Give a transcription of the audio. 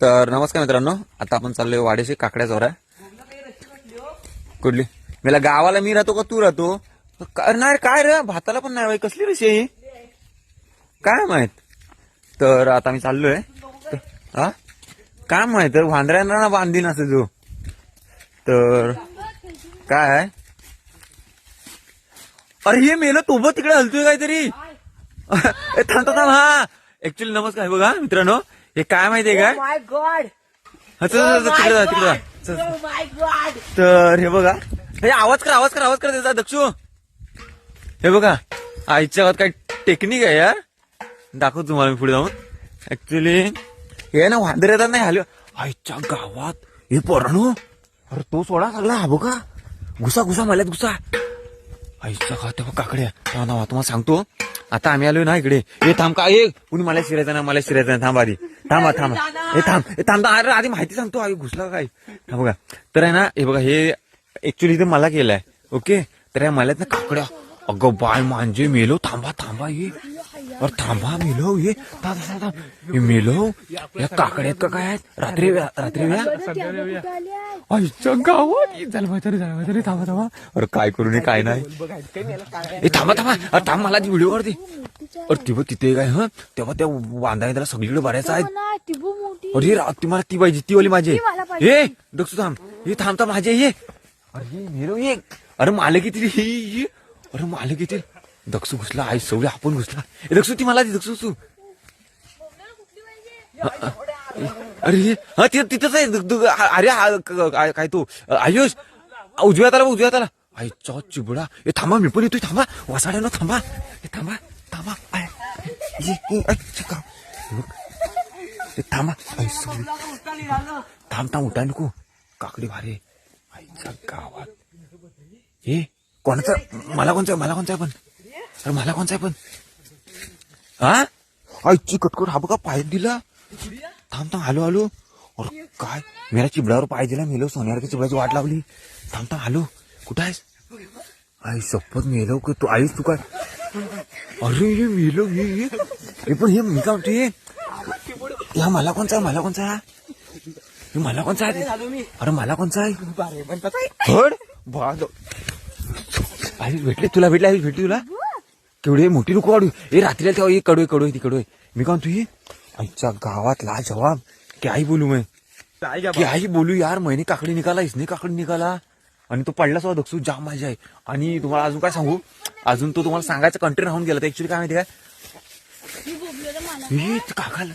तर नमस्कार मित्रांनो, आता आपण चाललोय वाडेशी काकड्या चोरा. कुठली? मला गावाला मी राहतो का तू राहतो? नाही काय रे, भाताला पण नाही बाई, कसली रशी आहे काय माहित. तर आता मी चाललोय. हा काय माहित, तर वांद्र्यांना बांधीन असं जो. तर काय आहे, अरे हे मेलं तोबत तिकडे हलतोय काहीतरी. थांब. हा ऍक्च्युली नमस्कार बघा मित्रांनो, हे काय माहितीये का? माय गॉड. तिकडे तर हे बघा, हे आवाज कर त्याचा दक्षू. हे बघा आईच्या गावात काही टेक्निक आहे यार, दाखवतो तुम्हाला मी पुढे जाऊन. ऍक्च्युली हे ना वांदर येतात नाही हल्लो आईच्या गावात. हे पोरांनो, अरे तो सोडा सगळा हा बघा, घुसा मल्यात घुसा आईच्या गावात. तेव्हा काकड्या तुम्हाला सांगतो. आता आम्ही आलोय ना इकडे. हे थांब का, हे कुणी मला शिरायचं ना, थांब आधी. हे थांब अरे आधी माहिती सांगतो. आई घुसला काय हा बघा. तर आहे ना, हे बघा, हे ऍक्च्युली इथे मला केलंय. ओके, तर या मल्यात ना काकड्या. अगं बाय मांजे मेलो. थांबा ये, अरे थांबा मेलो. हे हे मेलो. या काकड्यात का काय आहेत? रात्री आईच्या गावात झालं म्हातारी. थांबा. अरे काय करू नये काय नाही. हे थांबा मला ती व्हिडिओ काढते. अरे ती तिथे काय ह, तेव्हा त्या बांधाय त्याला सगळीकडे भरायचं आहे. अरे तुम्हाला ती पाहिजे, ती वाली माझी. हे दक्षू थांब, हे थांबता माझे. हे अरे मेलो. ये अरे मालक येतील. अरे मालक येतील. दक्षू घुसला, आई सवळी आपण घुसला. दक्षू ती मला ती दक्षू तू. अरे हा तिथंच आहे. अरे काय तू आयुष उजव्यात आला. आईचा चिबडा. हे थांबा मी पण येतोय. थांबा वासाड्यानं थांबा. हे थांबा. थांबा थांब उठा नको. काकडी भारी आईच्या गावात. हे कोणाचं? मला कोणचं आहे पण? अरे मला कोणचं आहे पण? हा आईची कटकट. हा बघा पाय दिला. थांब आलो. अरे काय मेरा चिबडावर पाय दिला. मेलो सोन्यासारख्या चिबडाची वाट लावली. थांब आलो. कुठं आहेस? आई शपथ मेलो की तू आईस तू काय? अरे हे मेलो. हे पण हे मी काय म्हणतो, मला कोणचा आहे? हे मला कोणचा आहे? अरे मला कोणचा आहे? आई भेटली तुला केवढी मोठी लोक वाढू. हे रात्रीला तेव्हा हे कडू आहे. मी काय म्हणतो, हे आईच्या गावात ला जवाब क्या ही बोलू यार. मैंने काकडी निकाला, इसने काकडी निकाला. आणि तो पडला सुद्धा दक्षू जाम मजा आहे. आणि तुम्हाला अजून काय सांगू, अजून तो तुम्हाला सांगायचं कंटेंट राहून गेला. ऍक्च्युली काय माहिती काय, काकाला